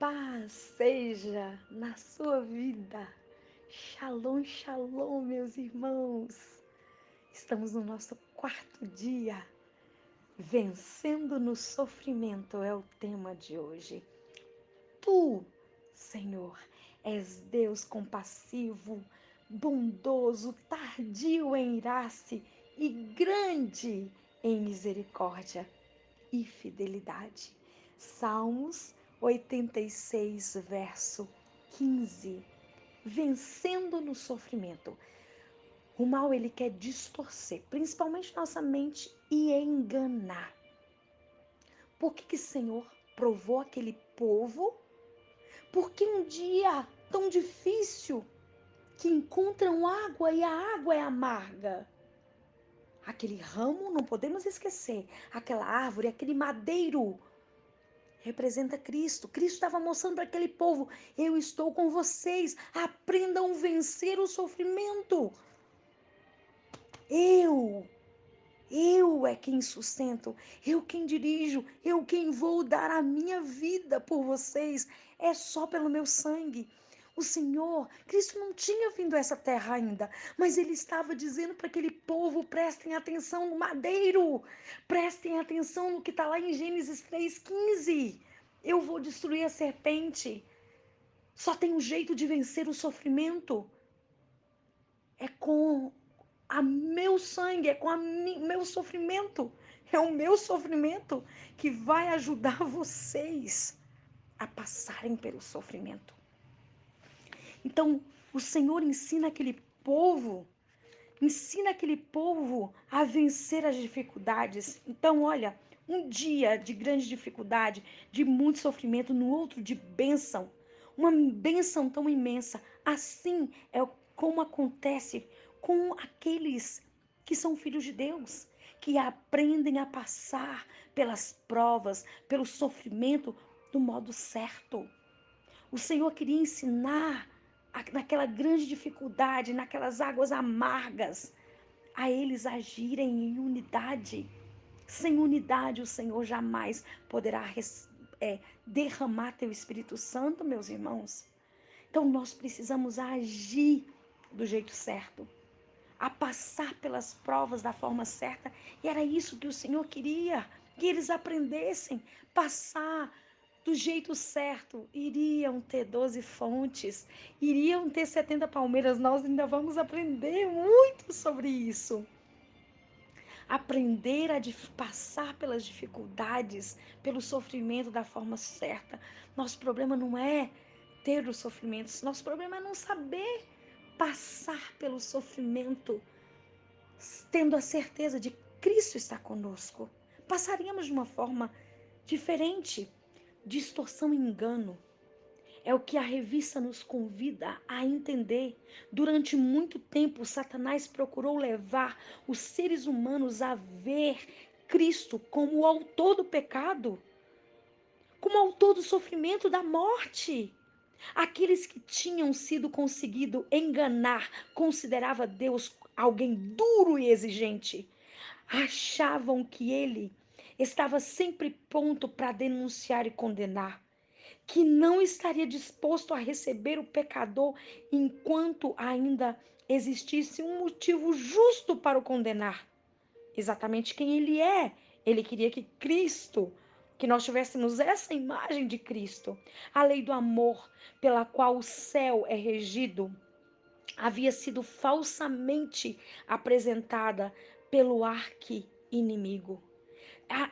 paz seja na sua vida. Shalom, shalom, meus irmãos. Estamos no nosso quarto dia. Vencendo no sofrimento é o tema de hoje. Tu, Senhor, és Deus compassivo, bondoso, tardio em irar-se e grande em misericórdia e fidelidade. Salmos 86, verso 15. Vencendo no sofrimento. O mal ele quer distorcer, principalmente nossa mente, e enganar. Por que o Senhor provou aquele povo? Porque um dia tão difícil que encontram água e a água é amarga. Aquele ramo, não podemos esquecer, aquela árvore, aquele madeiro representa Cristo. Cristo estava mostrando para aquele povo: eu estou com vocês, aprendam a vencer o sofrimento. Eu é quem sustento, eu quem dirijo, eu quem vou dar a minha vida por vocês. É só pelo meu sangue. O Senhor, Cristo não tinha vindo a essa terra ainda, mas ele estava dizendo para aquele povo: prestem atenção no madeiro, prestem atenção no que está lá em Gênesis 3,15. Eu vou destruir a serpente. Só tem um jeito de vencer o sofrimento. É com a meu sangue, é com meu sofrimento. É o meu sofrimento que vai ajudar vocês a passarem pelo sofrimento. Então, o Senhor ensina aquele povo a vencer as dificuldades. Então, olha, um dia de grande dificuldade, de muito sofrimento, no outro de bênção. Uma bênção tão imensa. Assim é como acontece com aqueles que são filhos de Deus, que aprendem a passar pelas provas, pelo sofrimento do modo certo. O Senhor queria ensinar naquela grande dificuldade, naquelas águas amargas, a eles agirem em unidade. Sem unidade, o Senhor jamais poderá derramar teu Espírito Santo, meus irmãos. Então, nós precisamos agir do jeito certo, a passar pelas provas da forma certa. E era isso que o Senhor queria, que eles aprendessem, passar do jeito certo. Iriam ter 12 fontes, iriam ter 70 palmeiras. Nós ainda vamos aprender muito sobre isso. Aprender a passar pelas dificuldades, pelo sofrimento da forma certa. Nosso problema não é ter os sofrimentos, nosso problema é não saber passar pelo sofrimento, tendo a certeza de que Cristo está conosco. Passaríamos de uma forma diferente. Distorção e engano é o que a revista nos convida a entender. Durante muito tempo, Satanás procurou levar os seres humanos a ver Cristo como o autor do pecado, como o autor do sofrimento, da morte. Aqueles que tinham sido conseguido enganar, considerava Deus alguém duro e exigente. Achavam que ele estava sempre pronto para denunciar e condenar, que não estaria disposto a receber o pecador enquanto ainda existisse um motivo justo para o condenar. Exatamente quem ele é. Ele queria que nós tivéssemos essa imagem de Cristo. A lei do amor pela qual o céu é regido havia sido falsamente apresentada pelo arqui-inimigo.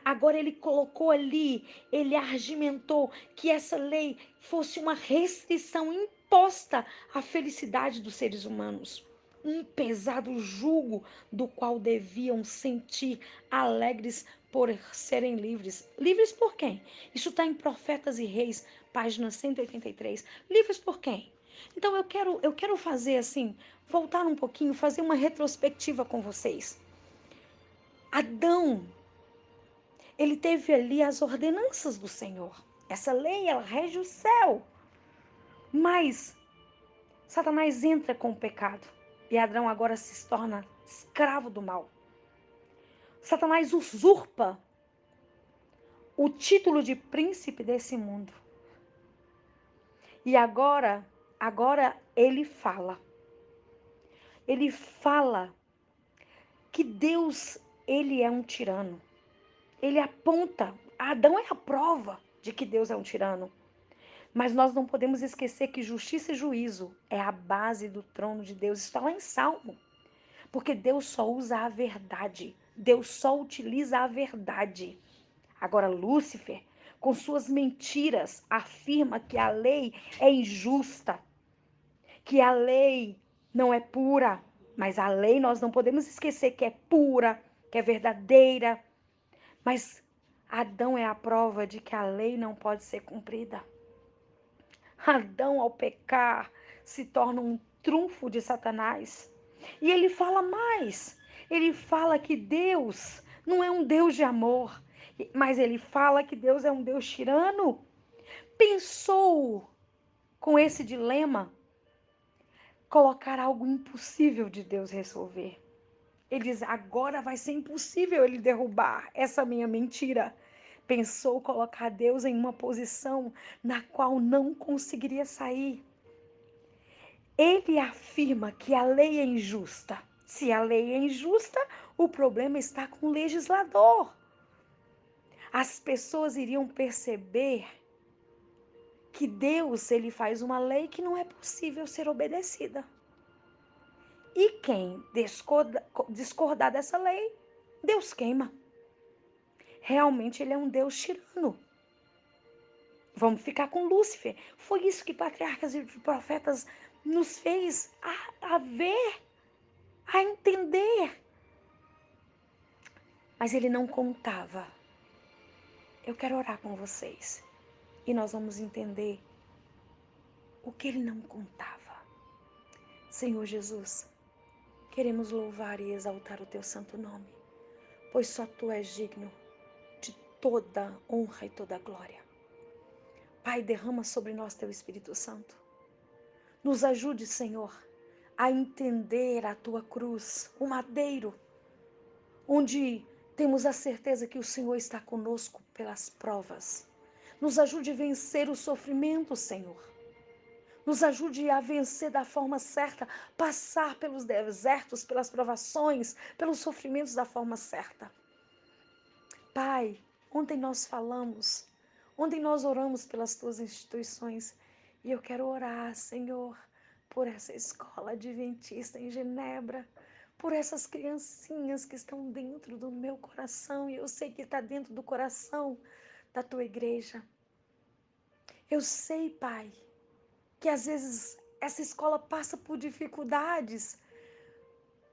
Agora ele colocou ali, ele argimentou que essa lei fosse uma restrição imposta à felicidade dos seres humanos. Um pesado jugo do qual deviam sentir alegres por serem livres. Livres por quem? Isso está em Profetas e Reis, página 183. Livres por quem? Então eu quero fazer assim, voltar um pouquinho, fazer uma retrospectiva com vocês. Adão, ele teve ali as ordenanças do Senhor. Essa lei, ela rege o céu. Mas Satanás entra com o pecado. E Adão agora se torna escravo do mal. Satanás usurpa o título de príncipe desse mundo. E agora ele fala que Deus, ele é um tirano. Ele aponta, Adão é a prova de que Deus é um tirano. Mas nós não podemos esquecer que justiça e juízo é a base do trono de Deus. Está lá em Salmo. Porque Deus só usa a verdade. Deus só utiliza a verdade. Agora, Lúcifer, com suas mentiras, afirma que a lei é injusta, que a lei não é pura. Mas a lei nós não podemos esquecer que é pura, que é verdadeira. Mas Adão é a prova de que a lei não pode ser cumprida. Adão, ao pecar, se torna um trunfo de Satanás. E ele fala mais. Ele fala que Deus não é um Deus de amor, mas ele fala que Deus é um Deus tirano. Pensou com esse dilema colocar algo impossível de Deus resolver. Ele diz: agora vai ser impossível ele derrubar essa minha mentira. Pensou colocar Deus em uma posição na qual não conseguiria sair. Ele afirma que a lei é injusta. Se a lei é injusta, o problema está com o legislador. As pessoas iriam perceber que Deus, ele faz uma lei que não é possível ser obedecida. E quem discordar dessa lei, Deus queima. Realmente ele é um Deus tirano. Vamos ficar com Lúcifer. Foi isso que patriarcas e profetas nos fez a ver, a entender. Mas ele não contava. Eu quero orar com vocês. E nós vamos entender o que ele não contava. Senhor Jesus, queremos louvar e exaltar o teu santo nome, pois só tu és digno de toda honra e toda glória. Pai, derrama sobre nós teu Espírito Santo. Nos ajude, Senhor, a entender a tua cruz, o madeiro, onde temos a certeza que o Senhor está conosco pelas provas. Nos ajude a vencer o sofrimento, Senhor. Nos ajude a vencer da forma certa, passar pelos desertos, pelas provações, pelos sofrimentos da forma certa. Pai, ontem nós falamos, ontem nós oramos pelas tuas instituições e eu quero orar, Senhor, por essa escola adventista em Genebra, por essas criancinhas que estão dentro do meu coração e eu sei que está dentro do coração da tua igreja. Eu sei, Pai, que às vezes essa escola passa por dificuldades,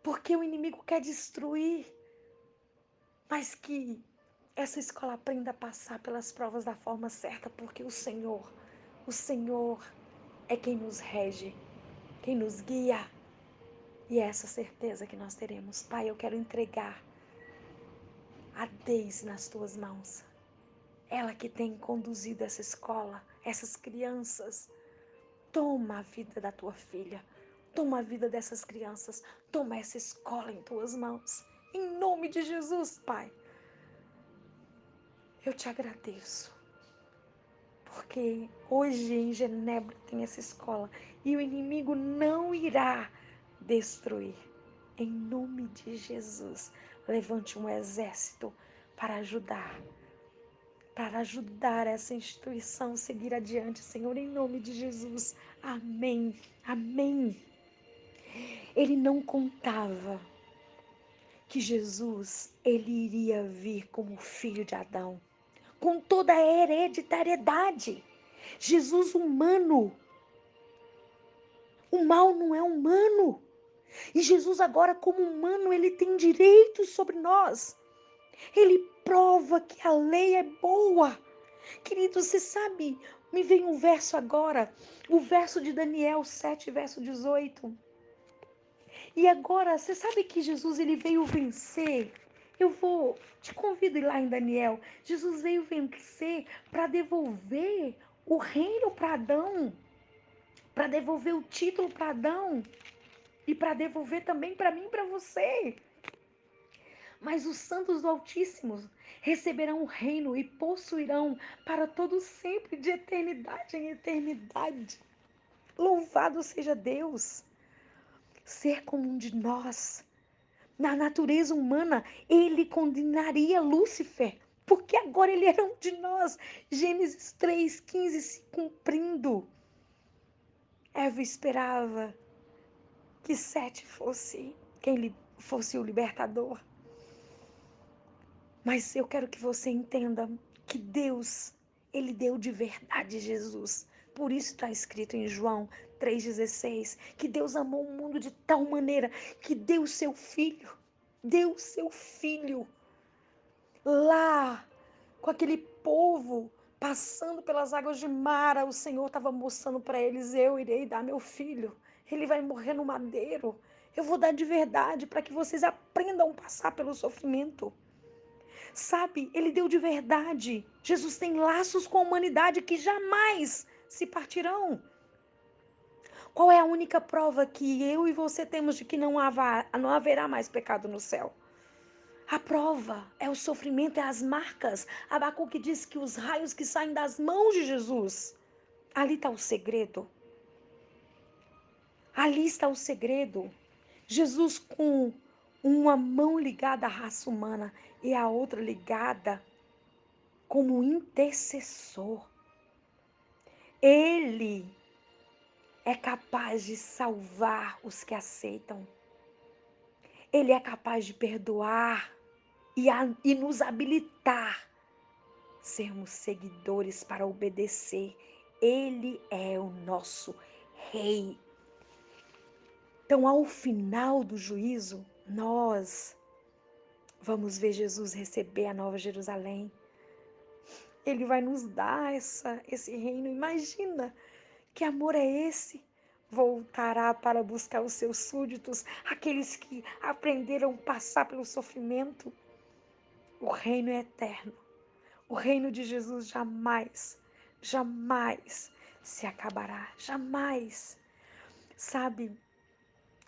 porque o inimigo quer destruir, mas que essa escola aprenda a passar pelas provas da forma certa, porque o Senhor é quem nos rege, quem nos guia, e é essa certeza que nós teremos. Pai, eu quero entregar a Deise nas tuas mãos, ela que tem conduzido essa escola, essas crianças. Toma a vida da tua filha. Toma a vida dessas crianças. Toma essa escola em tuas mãos. Em nome de Jesus, Pai. Eu te agradeço. Porque hoje em Genebra tem essa escola. E o inimigo não irá destruir. Em nome de Jesus. Levante um exército para ajudar. Para ajudar essa instituição a seguir adiante, Senhor, em nome de Jesus. Amém. Amém. Ele não contava que Jesus, ele iria vir como filho de Adão, com toda a hereditariedade. Jesus humano. O mal não é humano. E Jesus agora como humano, ele tem direitos sobre nós. Ele prova que a lei é boa. Querido, você sabe, me vem um verso agora, o verso de Daniel 7, verso 18. E agora, você sabe que Jesus ele veio vencer? Te convido a ir lá em Daniel. Jesus veio vencer para devolver o reino para Adão, para devolver o título para Adão e para devolver também para mim e para você. Mas os santos do Altíssimo receberão o reino e possuirão para todo sempre, de eternidade em eternidade. Louvado seja Deus! Ser como um de nós, na natureza humana, ele condenaria Lúcifer, porque agora ele era um de nós. Gênesis 3:15 se cumprindo. Eva esperava que Sete fosse fosse o libertador. Mas eu quero que você entenda que Deus, ele deu de verdade Jesus. Por isso está escrito em João 3,16, que Deus amou o mundo de tal maneira que deu o seu filho lá, com aquele povo passando pelas águas de Mara. O Senhor estava mostrando para eles: eu irei dar meu filho, ele vai morrer no madeiro. Eu vou dar de verdade para que vocês aprendam a passar pelo sofrimento. Sabe, ele deu de verdade. Jesus tem laços com a humanidade que jamais se partirão. Qual é a única prova que eu e você temos de que não haverá mais pecado no céu? A prova é o sofrimento, é as marcas. Abacuque diz que os raios que saem das mãos de Jesus. Ali está o segredo. Ali está o segredo. Jesus com uma mão ligada à raça humana e a outra ligada como intercessor. Ele é capaz de salvar os que aceitam. Ele é capaz de perdoar e nos habilitar sermos seguidores para obedecer. Ele é o nosso rei. Então, ao final do juízo, nós vamos ver Jesus receber a Nova Jerusalém. Ele vai nos dar esse reino. Imagina que amor é esse? Voltará para buscar os seus súditos, aqueles que aprenderam a passar pelo sofrimento. O reino é eterno. O reino de Jesus jamais, jamais se acabará. Jamais. Sabe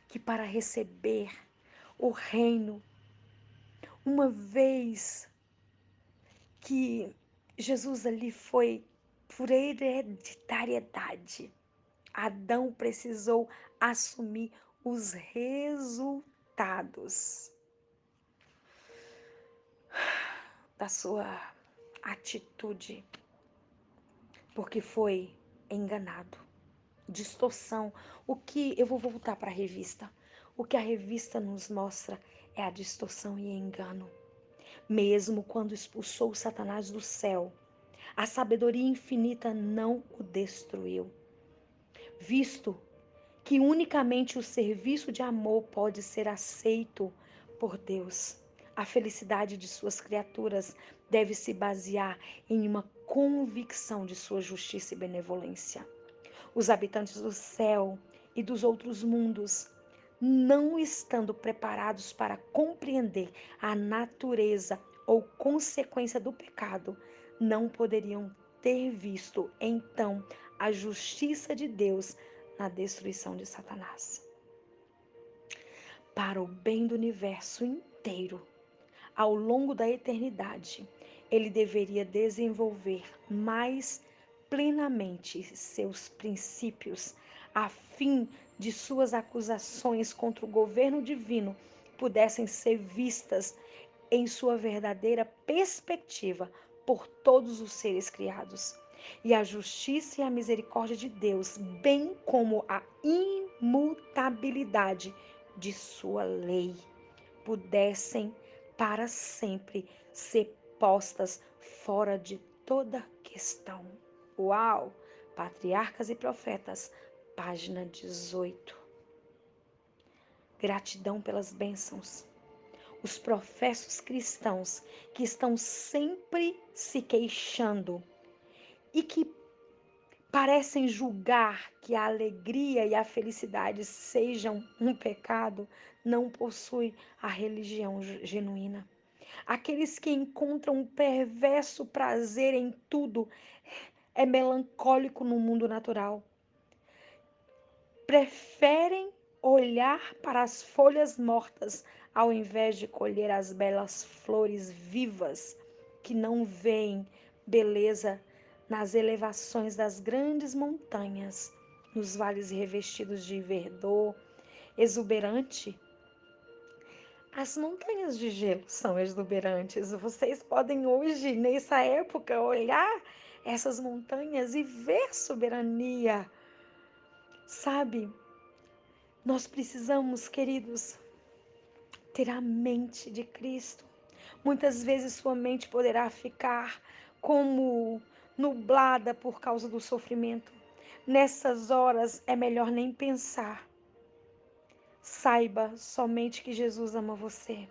que para receber o reino, uma vez que Jesus ali foi por hereditariedade, Adão precisou assumir os resultados da sua atitude, porque foi enganado. Distorção. O que eu vou voltar para a revista. O que a revista nos mostra é a distorção e engano. Mesmo quando expulsou Satanás do céu, a sabedoria infinita não o destruiu, visto que unicamente o serviço de amor pode ser aceito por Deus. A felicidade de suas criaturas deve se basear em uma convicção de sua justiça e benevolência. Os habitantes do céu e dos outros mundos, não estando preparados para compreender a natureza ou consequência do pecado, não poderiam ter visto então a justiça de Deus na destruição de Satanás. Para o bem do universo inteiro, ao longo da eternidade, ele deveria desenvolver mais plenamente seus princípios, a fim de suas acusações contra o governo divino pudessem ser vistas em sua verdadeira perspectiva por todos os seres criados. E a justiça e a misericórdia de Deus, bem como a imutabilidade de sua lei, pudessem para sempre ser postas fora de toda questão. Uau! Patriarcas e Profetas, página 18. Gratidão pelas bênçãos. Os professos cristãos que estão sempre se queixando e que parecem julgar que a alegria e a felicidade sejam um pecado, não possuem a religião genuína. Aqueles que encontram um perverso prazer em tudo é melancólico no mundo natural. Preferem olhar para as folhas mortas ao invés de colher as belas flores vivas que não veem beleza nas elevações das grandes montanhas, nos vales revestidos de verdor exuberante. As montanhas de gelo são exuberantes. Vocês podem hoje, nessa época, olhar essas montanhas e ver soberania. Sabe, nós precisamos, queridos, ter a mente de Cristo. Muitas vezes sua mente poderá ficar como nublada por causa do sofrimento. Nessas horas é melhor nem pensar. Saiba somente que Jesus ama você.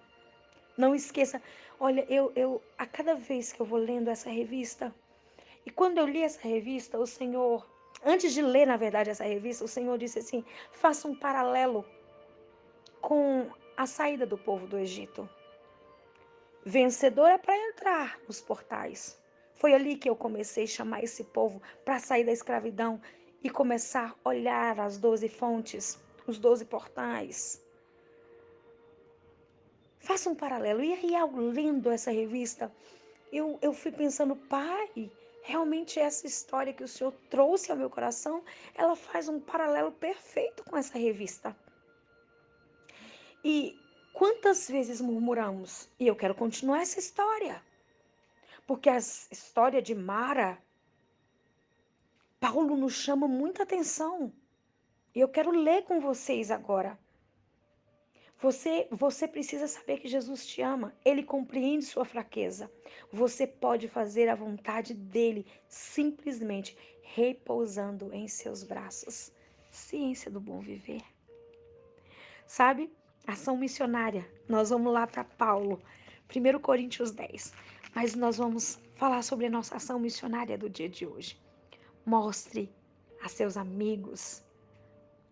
Não esqueça, olha, a cada vez que eu vou lendo essa revista, e quando eu li essa revista, o Senhor, antes de ler, na verdade, essa revista, o Senhor disse assim: faça um paralelo com a saída do povo do Egito. Vencedor é para entrar nos portais. Foi ali que eu comecei a chamar esse povo para sair da escravidão e começar a olhar as 12 fontes, os 12 portais. Faça um paralelo. E aí, ao lendo essa revista, eu fui pensando, pai, realmente essa história que o Senhor trouxe ao meu coração, ela faz um paralelo perfeito com essa revista. E quantas vezes murmuramos? E eu quero continuar essa história. Porque a história de Mara, Paulo nos chama muita atenção. E eu quero ler com vocês agora. Você precisa saber que Jesus te ama. Ele compreende sua fraqueza. Você pode fazer a vontade dele simplesmente repousando em seus braços. Ciência do bom viver. Sabe? Ação missionária. Nós vamos lá para Paulo. 1 Coríntios 10. Mas nós vamos falar sobre a nossa ação missionária do dia de hoje. Mostre a seus amigos,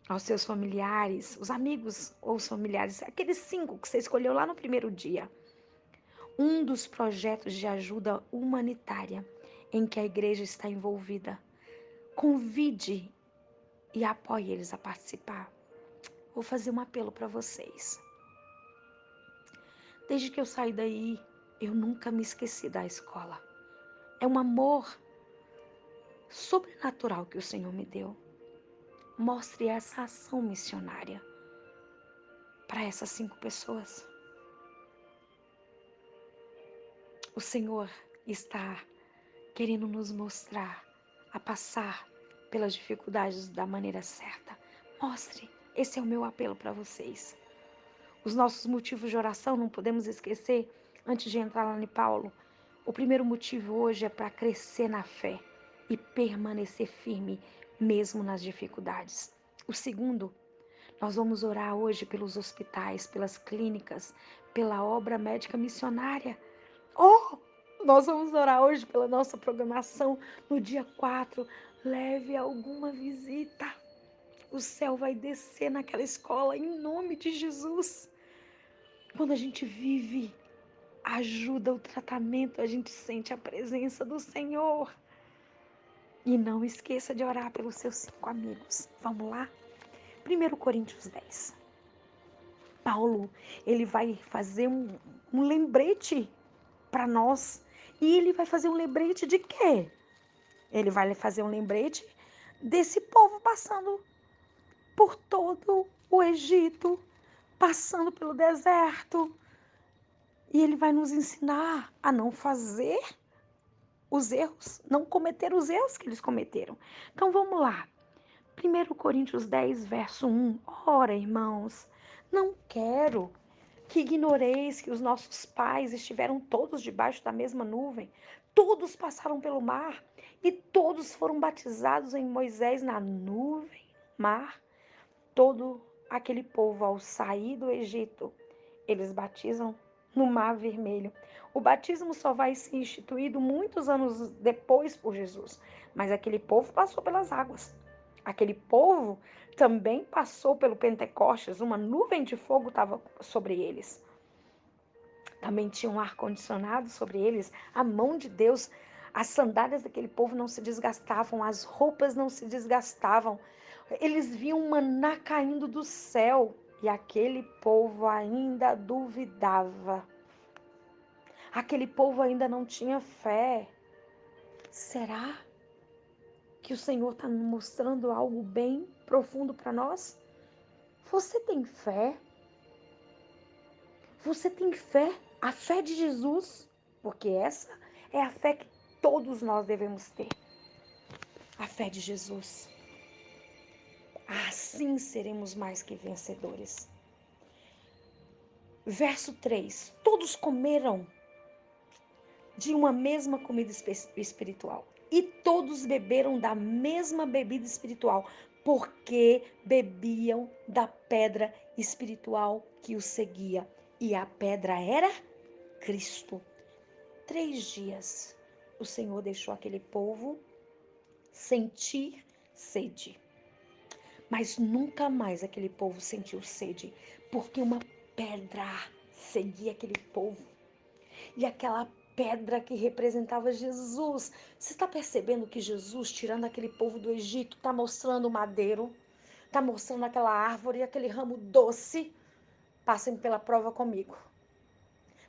aos seus familiares, os amigos ou os familiares, aqueles 5 que você escolheu lá no primeiro dia, um dos projetos de ajuda humanitária em que a igreja está envolvida. Convide e apoie eles a participar. Vou fazer um apelo para vocês. Desde que eu saí daí, eu nunca me esqueci da escola. É um amor sobrenatural que o Senhor me deu. Mostre essa ação missionária para essas 5 pessoas. O Senhor está querendo nos mostrar a passar pelas dificuldades da maneira certa. Mostre, esse é o meu apelo para vocês. Os nossos motivos de oração não podemos esquecer, antes de entrar lá em Paulo. O primeiro motivo hoje é para crescer na fé e permanecer firme, mesmo nas dificuldades. O segundo, nós vamos orar hoje pelos hospitais, pelas clínicas, pela obra médica missionária. Oh, nós vamos orar hoje pela nossa programação no dia 4. Leve alguma visita. O céu vai descer naquela escola em nome de Jesus. Quando a gente vive, ajuda o tratamento, a gente sente a presença do Senhor. E não esqueça de orar pelos seus 5 amigos. Vamos lá? 1 Coríntios 10. Paulo, ele vai fazer um lembrete para nós. E ele vai fazer um lembrete de quê? Ele vai fazer um lembrete desse povo passando por todo o Egito, passando pelo deserto. E ele vai nos ensinar a não fazer os erros, não cometer os erros que eles cometeram. Então vamos lá. 1 Coríntios 10, verso 1. Ora, irmãos, não quero que ignoreis que os nossos pais estiveram todos debaixo da mesma nuvem, todos passaram pelo mar e todos foram batizados em Moisés na nuvem, mar. Todo aquele povo, ao sair do Egito, eles batizam no Mar Vermelho. O batismo só vai ser instituído muitos anos depois por Jesus, mas aquele povo passou pelas águas. Aquele povo também passou pelo Pentecostes, uma nuvem de fogo estava sobre eles. Também tinha um ar-condicionado sobre eles, a mão de Deus. As sandálias daquele povo não se desgastavam, as roupas não se desgastavam. Eles viam um maná caindo do céu. E aquele povo ainda duvidava. Aquele povo ainda não tinha fé. Será que o Senhor está mostrando algo bem profundo para nós? Você tem fé? Você tem fé? A fé de Jesus? Porque essa é a fé que todos nós devemos ter. A fé de Jesus. Assim seremos mais que vencedores. Verso 3. Todos comeram de uma mesma comida espiritual. E todos beberam da mesma bebida espiritual, porque bebiam da pedra espiritual que os seguia. E a pedra era Cristo. 3 dias o Senhor deixou aquele povo sentir sede. Mas nunca mais aquele povo sentiu sede, porque uma pedra seguia aquele povo. E aquela pedra que representava Jesus. Você está percebendo que Jesus, tirando aquele povo do Egito, está mostrando o madeiro, está mostrando aquela árvore, aquele ramo doce. Passem pela prova comigo.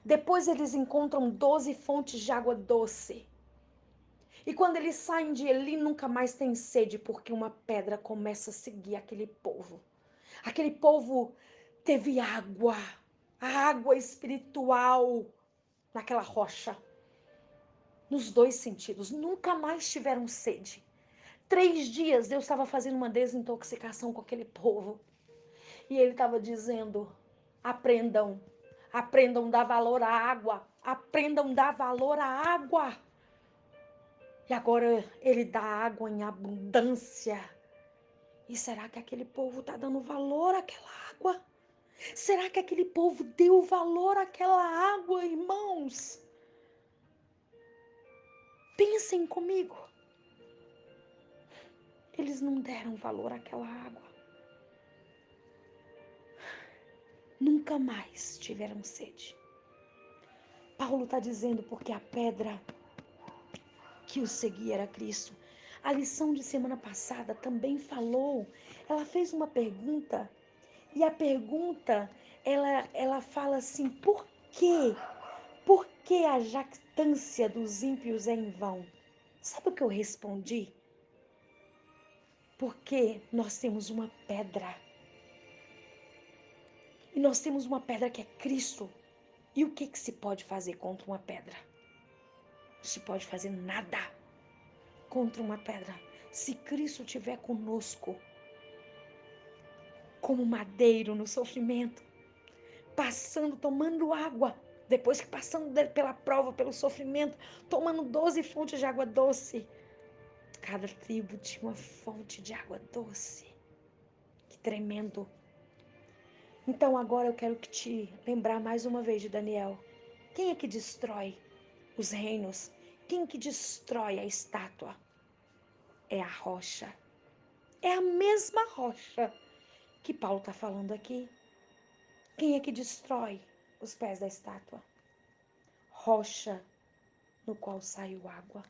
Depois eles encontram 12 fontes de água doce. E quando eles saem de Eli, nunca mais tem sede, porque uma pedra começa a seguir aquele povo. Aquele povo teve água, a água espiritual naquela rocha. Nos dois sentidos, nunca mais tiveram sede. 3 dias Deus estava fazendo uma desintoxicação com aquele povo. E ele estava dizendo, aprendam, aprendam a dar valor à água, aprendam a dar valor à água. E agora ele dá água em abundância. E será que aquele povo está dando valor àquela água? Será que aquele povo deu valor àquela água, irmãos? Pensem comigo. Eles não deram valor àquela água. Nunca mais tiveram sede. Paulo está dizendo porque a pedra que o seguia era Cristo. A lição de semana passada também falou. Ela fez uma pergunta e a pergunta ela fala assim: por quê? Por que a jactância dos ímpios é em vão? Sabe o que eu respondi? Porque nós temos uma pedra. E nós temos uma pedra que é Cristo. E o que se pode fazer contra uma pedra? Não se pode fazer nada contra uma pedra. Se Cristo estiver conosco, como madeiro no sofrimento, passando, tomando água, depois que passando pela prova, pelo sofrimento, tomando 12 fontes de água doce. Cada tribo tinha uma fonte de água doce. Que tremendo. Então agora eu quero que te lembrar mais uma vez de Daniel. Quem é que destrói os reinos? Quem que destrói a estátua? É a rocha. É a mesma rocha que Paulo está falando aqui. Quem é que destrói os pés da estátua? Rocha no qual saiu água.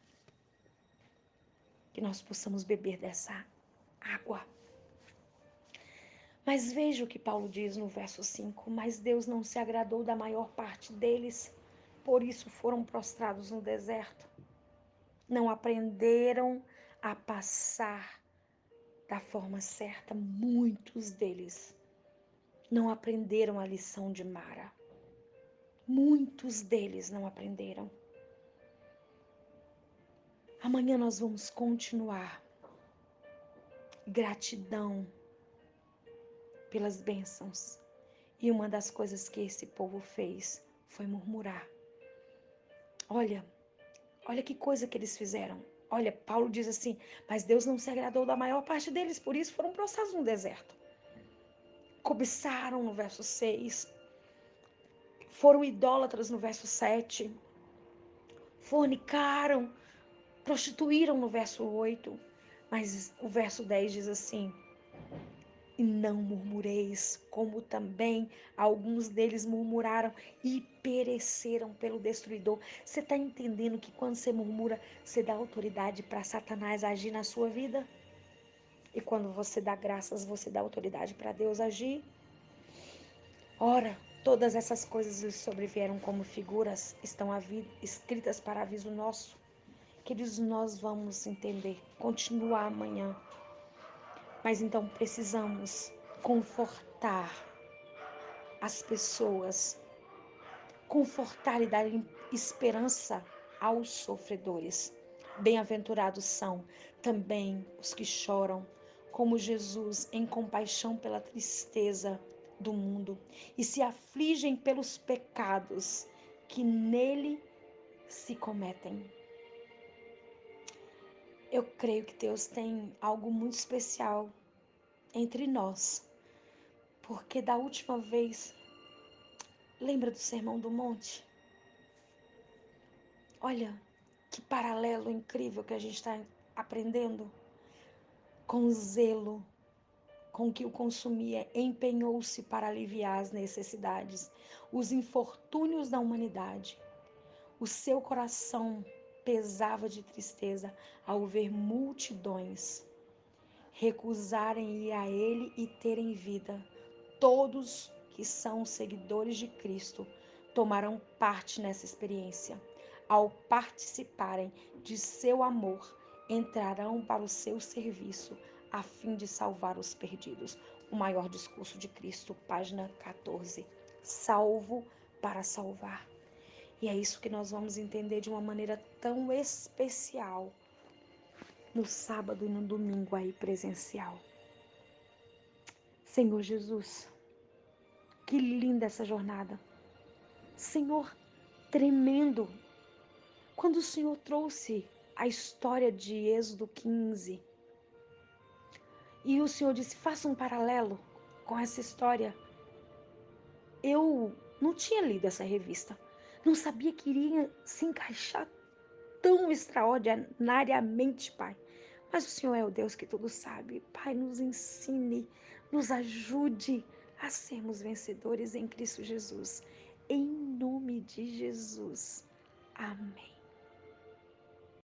Que nós possamos beber dessa água. Mas veja o que Paulo diz no verso 5. Mas Deus não se agradou da maior parte deles, por isso foram prostrados no deserto. Não aprenderam a passar da forma certa. Muitos deles não aprenderam a lição de Mara. Muitos deles não aprenderam. Amanhã nós vamos continuar. Gratidão pelas bênçãos. E uma das coisas que esse povo fez foi murmurar. Olha que coisa que eles fizeram. Olha, Paulo diz assim, mas Deus não se agradou da maior parte deles, por isso foram prostrados no deserto. Cobiçaram no verso 6, foram idólatras no verso 7, fornicaram, prostituíram no verso 8, mas o verso 10 diz assim, e não murmureis, como também alguns deles murmuraram e pereceram pelo destruidor. Você está entendendo que quando você murmura, você dá autoridade para Satanás agir na sua vida? E quando você dá graças, você dá autoridade para Deus agir? Ora, todas essas coisas lhes sobrevieram como figuras, estão escritas para aviso nosso. Queridos, nós vamos entender, continuar amanhã. Mas então precisamos confortar as pessoas, confortar e dar esperança aos sofredores. Bem-aventurados são também os que choram, como Jesus, em compaixão pela tristeza do mundo, e se afligem pelos pecados que nele se cometem. Eu creio que Deus tem algo muito especial entre nós, porque da última vez, lembra do Sermão do Monte? Olha, que paralelo incrível que a gente está aprendendo. Com zelo com que o consumia, empenhou-se para aliviar as necessidades, os infortúnios da humanidade. O seu coração pesava de tristeza ao ver multidões recusarem ir a ele e terem vida. Todos que são seguidores de Cristo tomarão parte nessa experiência. Ao participarem de seu amor, entrarão para o seu serviço, a fim de salvar os perdidos. O maior discurso de Cristo, página 14. Salvo para salvar. E é isso que nós vamos entender de uma maneira tão especial no sábado e no domingo aí presencial. Senhor Jesus, que linda essa jornada. Senhor, tremendo. Quando o Senhor trouxe a história de Êxodo 15 e o Senhor disse, faça um paralelo com essa história. Eu não tinha lido essa revista. Não sabia que iria se encaixar tão extraordinariamente, Pai. Mas o Senhor é o Deus que tudo sabe. Pai, nos ensine, nos ajude a sermos vencedores em Cristo Jesus. Em nome de Jesus. Amém.